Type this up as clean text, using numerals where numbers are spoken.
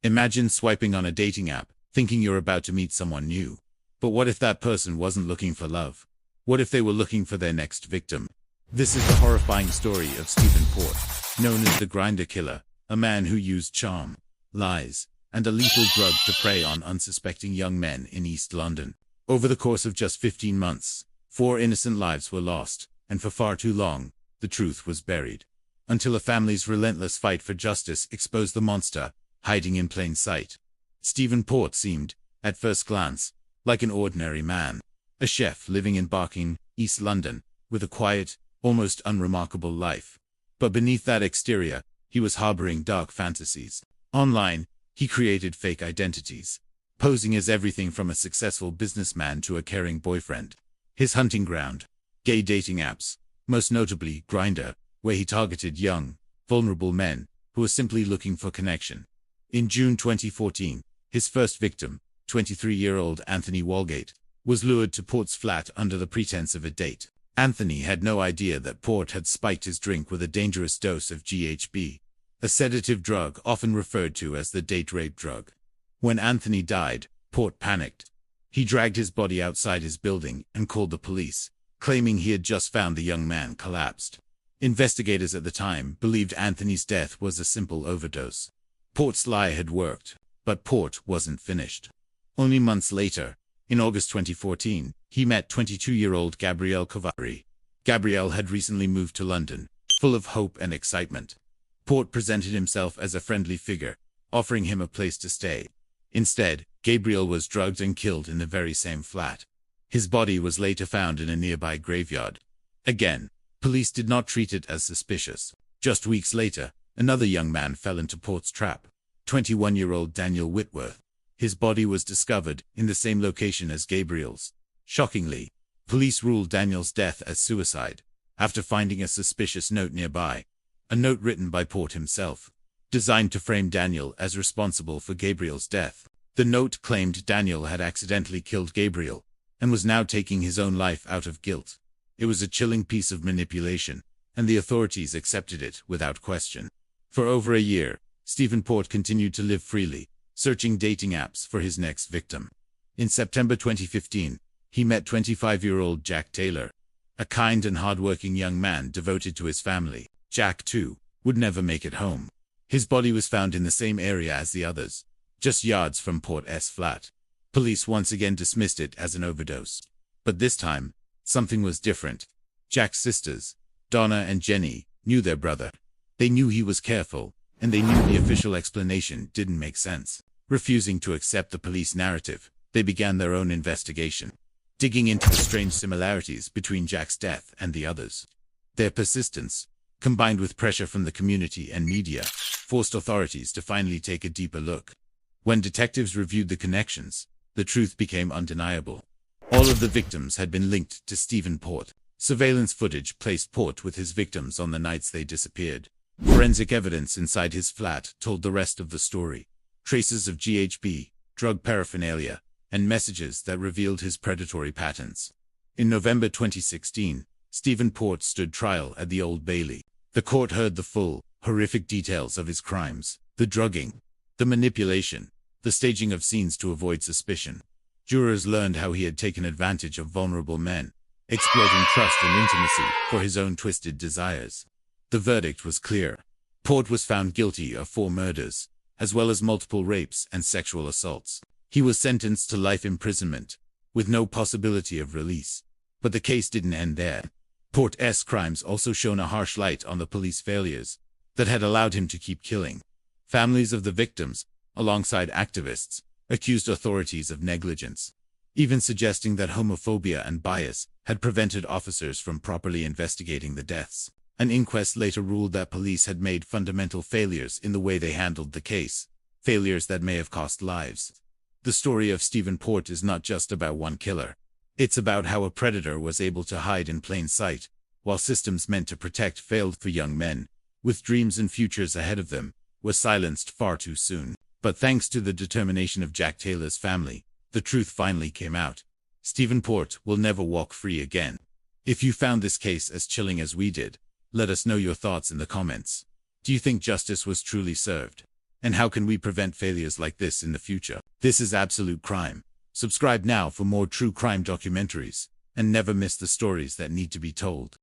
Imagine swiping on a dating app, thinking you're about to meet someone new. But what if that person wasn't looking for love? What if they were looking for their next victim? This is the horrifying story of Stephen Port, known as the Grindr Killer, a man who used charm, lies, and a lethal drug to prey on unsuspecting young men in East London. Over the course of just 15 months, 4 innocent lives were lost, and for far too long, the truth was buried. Until a family's relentless fight for justice exposed the monster, hiding in plain sight. Stephen Port seemed, at first glance, like an ordinary man, a chef living in Barking, East London, with a quiet, almost unremarkable life. But beneath that exterior, he was harboring dark fantasies. Online, he created fake identities, posing as everything from a successful businessman to a caring boyfriend. His hunting ground, gay dating apps, most notably Grindr, where he targeted young, vulnerable men who were simply looking for connection. In June 2014, his first victim, 23-year-old Anthony Walgate, was lured to Port's flat under the pretense of a date. Anthony had no idea that Port had spiked his drink with a dangerous dose of GHB, a sedative drug often referred to as the date rape drug. When Anthony died, Port panicked. He dragged his body outside his building and called the police, claiming he had just found the young man collapsed. Investigators at the time believed Anthony's death was a simple overdose. Port's lie had worked, but Port wasn't finished. Only months later, in August 2014, he met 22-year-old Gabrielle Kovari. Gabrielle had recently moved to London, full of hope and excitement. Port presented himself as a friendly figure, offering him a place to stay. Instead, Gabriel was drugged and killed in the very same flat. His body was later found in a nearby graveyard. Again, police did not treat it as suspicious. Just weeks later, another young man fell into Port's trap. 21-year-old Daniel Whitworth. His body was discovered in the same location as Gabriel's. Shockingly, police ruled Daniel's death as suicide, after finding a suspicious note nearby. A note written by Port himself, designed to frame Daniel as responsible for Gabriel's death. The note claimed Daniel had accidentally killed Gabriel, and was now taking his own life out of guilt. It was a chilling piece of manipulation, and the authorities accepted it without question. For over a year, Stephen Port continued to live freely, searching dating apps for his next victim. In September 2015, he met 25-year-old Jack Taylor, a kind and hard-working young man devoted to his family. Jack, too, would never make it home. His body was found in the same area as the others, just yards from Port's flat. Police once again dismissed it as an overdose. But this time, something was different. Jack's sisters, Donna and Jenny, knew their brother. They knew he was careful, and they knew the official explanation didn't make sense. Refusing to accept the police narrative, they began their own investigation, digging into the strange similarities between Jack's death and the others. Their persistence, combined with pressure from the community and media, forced authorities to finally take a deeper look. When detectives reviewed the connections, the truth became undeniable. All of the victims had been linked to Stephen Port. Surveillance footage placed Port with his victims on the nights they disappeared. Forensic evidence inside his flat told the rest of the story. Traces of GHB, drug paraphernalia, and messages that revealed his predatory patterns. In November 2016, Stephen Port stood trial at the Old Bailey. The court heard the full, horrific details of his crimes: the drugging, the manipulation, the staging of scenes to avoid suspicion. Jurors learned how he had taken advantage of vulnerable men, exploiting trust and intimacy for his own twisted desires. The verdict was clear. Port was found guilty of 4 murders, as well as multiple rapes and sexual assaults. He was sentenced to life imprisonment, with no possibility of release. But the case didn't end there. Port's crimes also shone a harsh light on the police failures that had allowed him to keep killing. Families of the victims, alongside activists, accused authorities of negligence, even suggesting that homophobia and bias had prevented officers from properly investigating the deaths. An inquest later ruled that police had made fundamental failures in the way they handled the case, failures that may have cost lives. The story of Stephen Port is not just about one killer. It's about how a predator was able to hide in plain sight, while systems meant to protect failed for young men, with dreams and futures ahead of them, were silenced far too soon. But thanks to the determination of Jack Taylor's family, the truth finally came out. Stephen Port will never walk free again. If you found this case as chilling as we did, let us know your thoughts in the comments. Do you think justice was truly served? And how can we prevent failures like this in the future? This is absolute crime. Subscribe now for more true crime documentaries, and never miss the stories that need to be told.